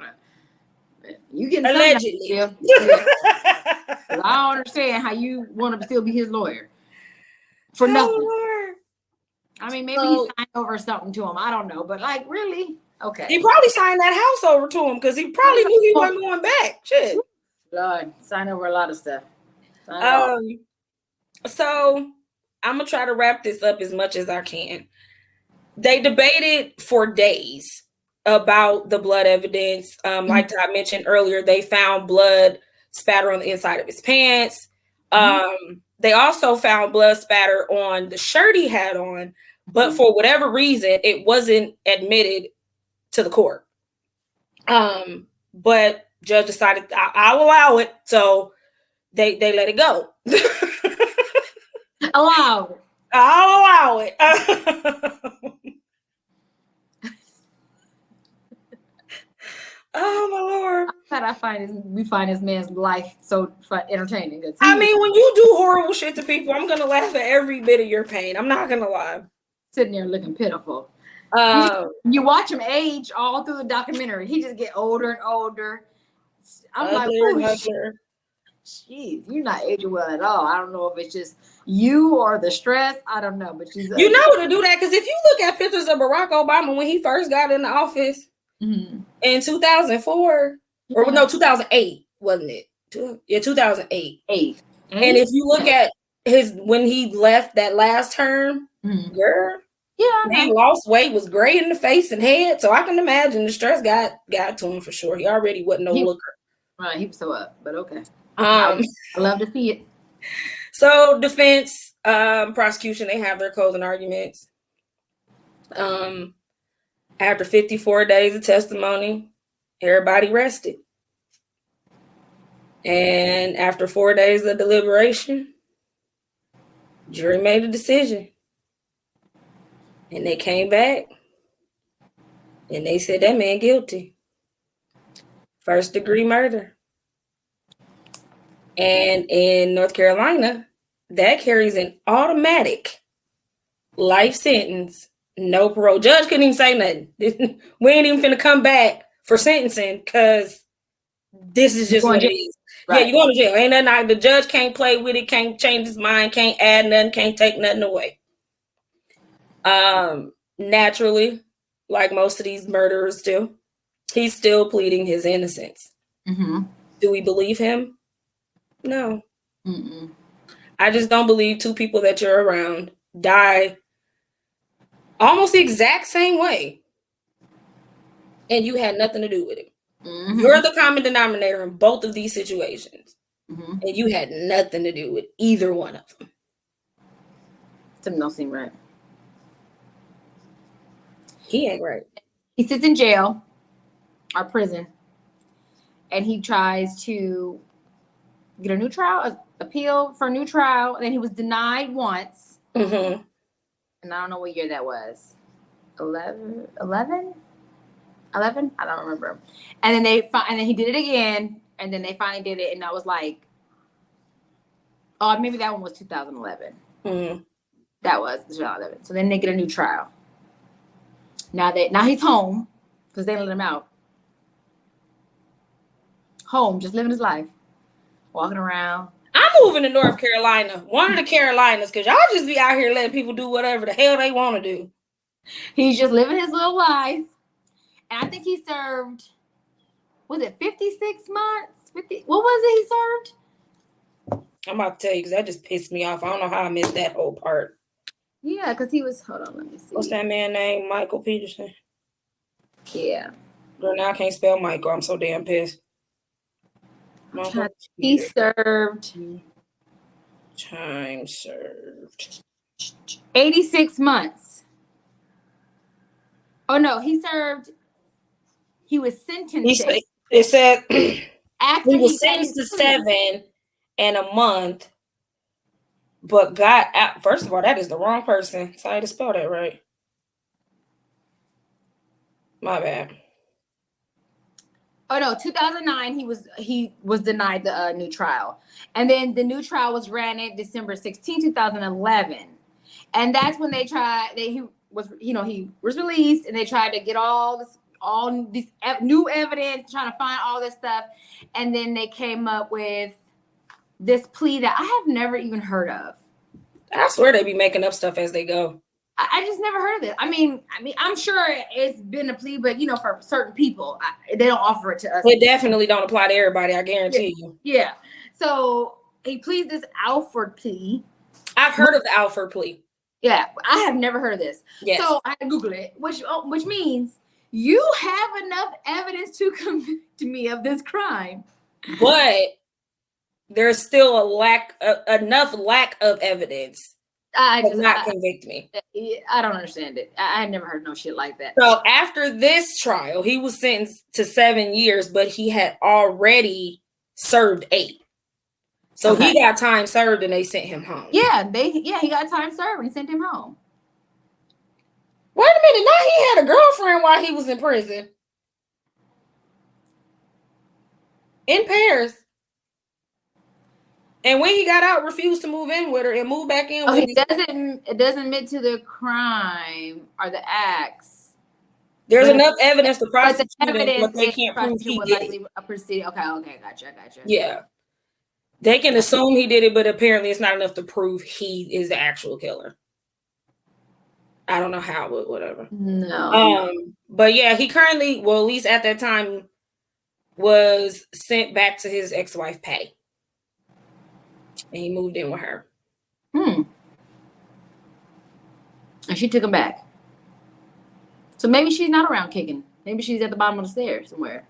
You getting allegedly. Yeah. I don't understand how you want to still be his lawyer for nothing. Lord. I mean, maybe he signed over something to him. I don't know, but like, really. Okay. He probably signed that house over to him because he probably knew he wasn't going back. Shit. Lord, sign over a lot of stuff. So I'm gonna try to wrap this up as much as I can. They debated for days about the blood evidence. Like I mentioned earlier, they found blood spatter on the inside of his pants. They also found blood spatter on the shirt he had on, but for whatever reason, it wasn't admitted to the court. But judge decided I'll allow it, so they let it go. I'll allow it. Oh my Lord! We find this man's life so entertaining. I mean, when you do horrible shit to people, I'm gonna laugh at every bit of your pain. I'm not gonna lie. Sitting there looking pitiful. You watch him age all through the documentary. He just get older and older. I'm like, jeez, you're not aging well at all. I don't know if it's just you or the stress. I don't know, but she's you know to do that because if you look at pictures of Barack Obama when he first got in the office in 2004 or no 2008, wasn't it? 2008. And if you look at when he left that last term, girl. Yeah, He lost weight, was gray in the face and head, so I can imagine the stress got to him for sure. He already wasn't no looker. Right, he was so up, but okay. I love to see it. So defense, prosecution, they have their closing arguments. After 54 days of testimony, everybody rested. And after 4 days of deliberation, jury made a decision. And they came back and they said that man guilty. First degree murder. And in North Carolina, that carries an automatic life sentence, no parole. Judge couldn't even say nothing. We ain't even finna come back for sentencing because this is just what it is. Right. Yeah, you're going to jail. Ain't nothing. The judge can't play with it, can't change his mind, can't add nothing, can't take nothing away. Naturally, like most of these murderers do, he's still pleading his innocence. Mm-hmm. Do we believe him? No. Mm-mm. I just don't believe two people that you're around die almost the exact same way, and you had nothing to do with it. Mm-hmm. You're the common denominator in both of these situations, and you had nothing to do with either one of them. Something don't seem right. He ain't right. He sits in jail or prison, and he tries to get a new trial, appeal for a new trial, and then he was denied once. Mm-hmm. And I don't know what year that was. 11? I don't remember. And then he did it again, and then they finally did it, and I was like, oh, maybe that one was 2011. Mm-hmm. That was 2011. So then they get a new trial. Now he's home because they let him out. Home, just living his life, walking around. I'm moving to North Carolina, one of the Carolinas, because y'all just be out here letting people do whatever the hell they want to do. He's just living his little life. And I think he served, was it 56 months? What was it he served? I'm about to tell you, because that just pissed me off. I don't know how I missed that whole part. Yeah, because he was, hold on, let me see. What's that man name? Michael Peterson? Yeah. Girl, now I can't spell Michael. I'm so damn pissed. He served. Time served. 86 months. Oh, no, he was sentenced. It said after he was sentenced to 7 and a month, but got out. First of all, that is the wrong person. Sorry to spell that right. My bad. Oh no, 2009 he was denied the new trial, and then the new trial was granted December 16, 2011, and that's when he was released, and they tried to get all this new evidence, trying to find all this stuff, and then they came up with this plea that I have never even heard of. I swear they be making up stuff as they go. I just never heard of this. I mean, I'm sure it's been a plea, but for certain people, they don't offer it to us. It definitely don't apply to everybody. I guarantee you. Yeah. So he pleads this Alford plea. I've heard of the Alford plea. Yeah, I have never heard of this. Yes. So I Googled it, which means you have enough evidence to convict me of this crime, but there's still enough lack of evidence. Not convict me. I don't understand it. I had never heard no shit like that. So after this trial, he was sentenced to 7 years, but he had already served 8. So he got time served and they sent him home. Yeah, he got time served and sent him home. Wait a minute, now he had a girlfriend while he was in prison. In Paris. And when he got out, refused to move in with her and move back in with it doesn't admit to the crime or the acts. There's enough evidence to prosecute him, but they can't prove he did it. Okay, gotcha. Yeah. They can assume he did it, but apparently it's not enough to prove he is the actual killer. I don't know how, but whatever. No. But yeah, he currently, well, at least at that time, was sent back to his ex-wife, Pay. And he moved in with her. And she took him back. So maybe she's not around kicking. Maybe she's at the bottom of the stairs somewhere.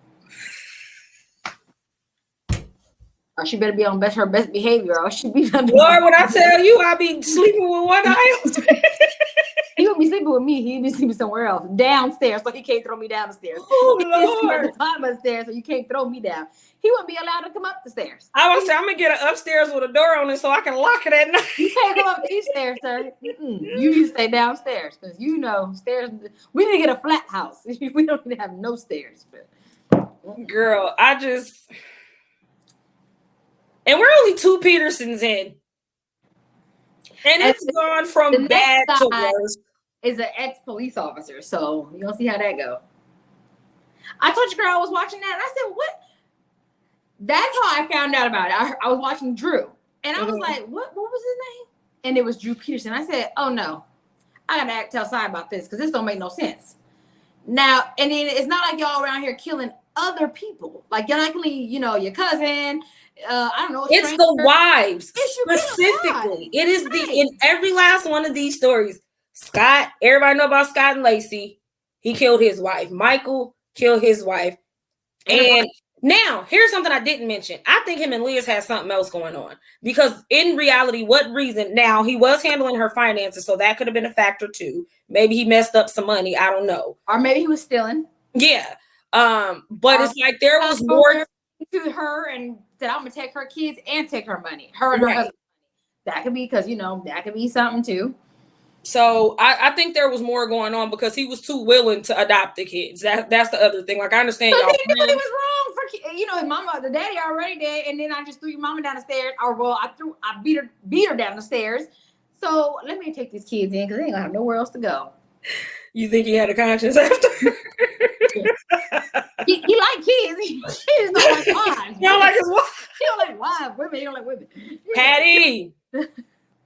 Or she better be on her best behavior, or she be under. Lord, when I tell you, I be sleeping with one eye. He wouldn't be sleeping with me. He'd be sleeping somewhere else, downstairs, so he can't throw me down the stairs. Oh, Lord. At the Lord. bottom of the stairs, so you can't throw me down. He wouldn't be allowed to come up the stairs. I was saying, I'm gonna get an upstairs with a door on it so I can lock it at night. You can't go up these stairs, sir. You need to stay downstairs because you know stairs. We need to get a flat house. We don't need to have no stairs. Girl, and we're only 2 Petersons in. And it's gone from bad to worse. Is an ex-police officer, so you'll see how that go. I told you, girl, I was watching that, and I said, what? That's how I found out about it. I was watching Drew, and I was like, what was his name? And it was Drew Peterson. I said, oh, no. I got to tell Si about this, because this don't make no sense. Now, and then it's not like y'all around here killing other people. Like, you're likely, your cousin, I don't know. It's the wives specifically. It is in every last one of these stories. Scott, everybody know about Scott and Lacey. He killed his wife. Michael killed his wife. And now, here's something I didn't mention. I think him and Liz had something else going on. Because in reality, what reason? Now, he was handling her finances, so that could have been a factor too. Maybe he messed up some money. I don't know. Or maybe he was stealing. Yeah. But it's like there was more to her and said, I'm gonna take her kids and take her money. Her and her husband. That could be because that could be something too. So I think there was more going on because he was too willing to adopt the kids. That's the other thing. Like I understand y'all. He knew he was wrong for his mama, the daddy already dead, and then I just threw your mama down the stairs. Or well, I beat her down the stairs. So let me take these kids in because they ain't gonna have nowhere else to go. You think he had a conscience after? he like kids. He just don't like wives. He don't like his wife. He don't like wives. Women. He don't like women. Patty,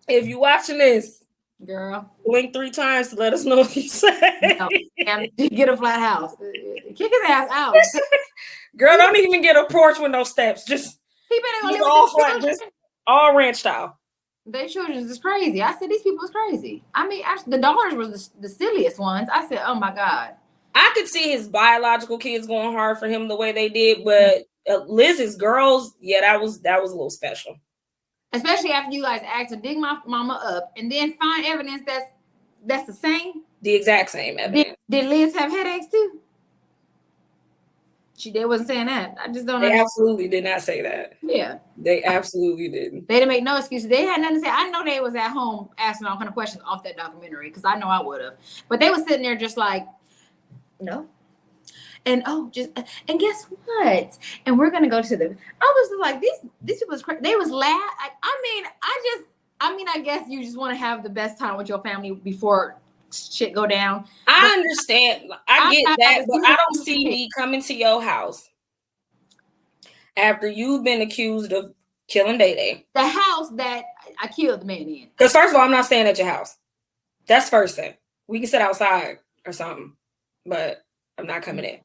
if you watching this, girl, blink 3 times to let us know what you say. No, get a flat house. Kick his ass out. Girl, don't even get a porch with no steps. Just all ranch style. Their children is crazy. I said, these people is crazy. I mean, actually, the daughters were the silliest ones. I said, oh my God. I could see his biological kids going hard for him the way they did, but Liz's girls, that was a little special. Especially after you guys asked to dig my mama up and then find evidence that's the same. The exact same evidence. Did Liz have headaches too? They wasn't saying that. I just don't know. They absolutely did not say that. Yeah. They absolutely didn't. They didn't make no excuses. They had nothing to say. I know they was at home asking all kind of questions off that documentary because I know I would have. But they was sitting there just like, no. And and guess what? And we're gonna go to the. I was like, these people was crazy. They was laugh. I guess you just want to have the best time with your family before shit go down. I understand. I get that, but I don't see me coming to your house after you've been accused of killing Day Day. The house that I killed the man in. Because first of all, I'm not staying at your house. That's first thing. We can sit outside or something, but I'm not coming in.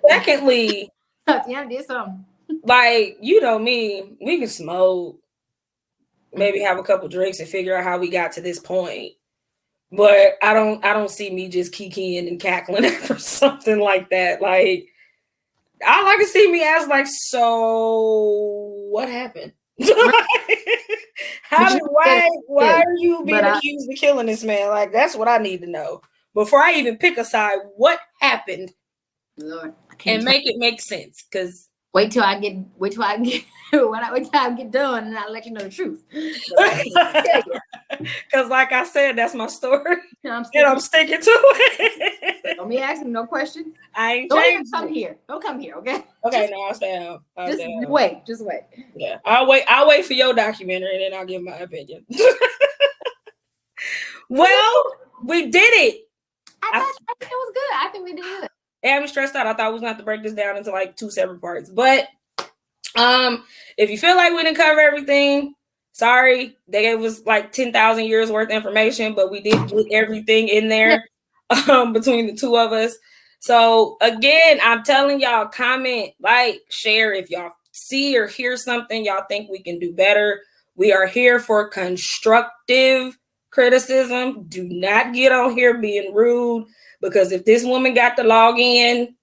Secondly, yeah, I did something. Like, you know me, we can smoke, maybe have a couple drinks and figure out how we got to this point. But I don't see me just kikiing and cackling for something like that. Like, all I can see me as like, so what happened? Why are you being accused of killing this man? Like, that's what I need to know before I even pick a side. What happened? Lord, and make it make sense. Because wait till I get done, and I'll let you know the truth. Because, like I said, that's my story, and I'm sticking to it. Don't be asking no questions. I ain't Don't even come here. Don't come here, okay? Okay, no, I'll stay home. Just wait. Yeah, I'll wait for your documentary, and then I'll give my opinion. Well, we did it. I thought it was good. I think we did good. Yeah, I'm stressed out. I thought we was going to have to break this down into like 2 separate parts. But if you feel like we didn't cover everything, sorry. They gave us like 10,000 years worth of information, but we did get everything in there between the two of us. So again, I'm telling y'all, comment, like, share if y'all see or hear something y'all think we can do better. We are here for constructive criticism. Do not get on here being rude, because if this woman got to log in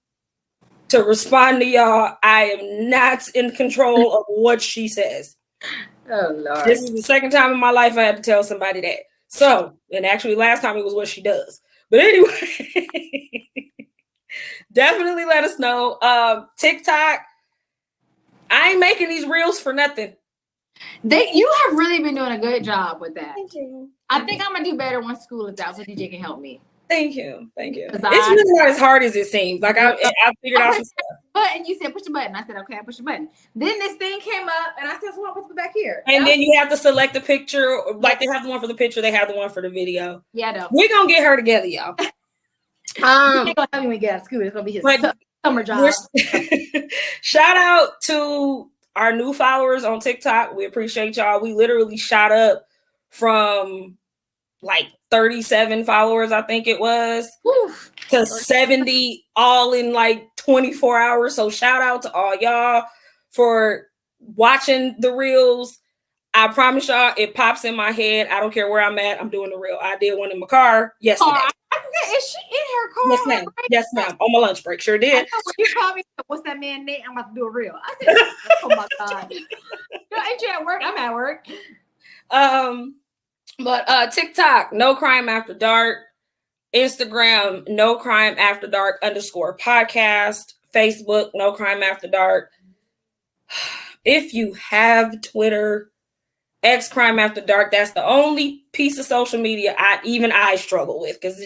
to respond to y'all, I am not in control of what she says. Oh Lord. This is the second time in my life I had to tell somebody that. So, and actually last time it was what she does. But anyway, definitely let us know. TikTok, I ain't making these reels for nothing. You have really been doing a good job with that. Thank you. I think I'm gonna do better once school is out, so DJ can help me. Thank you. It's really not as hard as it seems. Like I figured out some stuff. Button, you said push the button. I said okay, I push the button. Then this thing came up, and I said, "So what's back here?" And then you have to select the picture. Like they have the one for the picture, they have the one for the video. Yeah, I know. We're gonna get her together, y'all. Gonna help me when we get out of school. It's gonna be his summer job. Shout out to our new followers on TikTok. We appreciate y'all. We literally shot up from like 37 followers, I think it was, to 70 all in like 24 hours. So shout out to all y'all for watching the reels. I promise y'all, it pops in my head. I don't care where I'm at. I'm doing the reel. I did one in my car yesterday. Is she in her car? Yes, ma'am. Yes, ma'am. On my lunch break. Sure did. When you called me, what's that man name? I'm about to do a reel. I said, oh my God. Ain't you at work? I'm at work. But TikTok, No Crime After Dark. Instagram, No Crime After Dark _podcast. Facebook, No Crime After Dark. If you have Twitter, X Crime After Dark, that's the only piece of social media I struggle with, because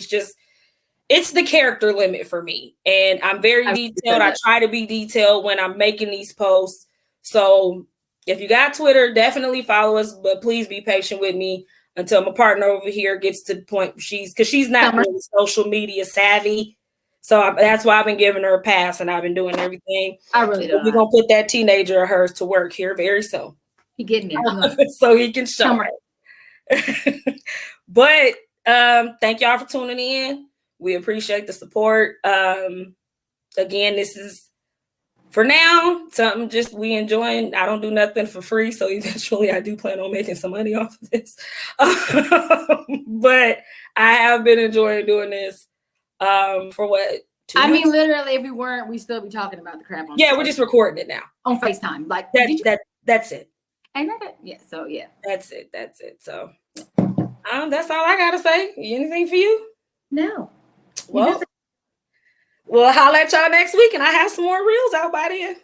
it's the character limit for me. And I'm very detailed. I try to be detailed when I'm making these posts. So if you got Twitter, definitely follow us, but please be patient with me until my partner over here gets to the point where she's not really social media savvy. So that's why I've been giving her a pass, and I've been doing everything. I really don't. We're going to put that teenager of hers to work here very soon. He getting there. So he can show her. But thank y'all for tuning in. We appreciate the support. Again, this is, for now, something just we enjoying. I don't do nothing for free, so eventually I do plan on making some money off of this. But I have been enjoying doing this for what? 2 months? Mean, literally, if we weren't, we'd still be talking about the crap on we're just recording it now. On FaceTime. Like that's it. Ain't that? Yeah, so yeah. That's it. So that's all I gotta say. Anything for you? No. Well, we'll holler at y'all next week, and I have some more reels out by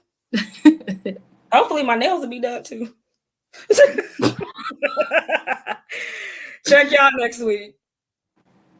then. Hopefully my nails will be done too. Check y'all next week.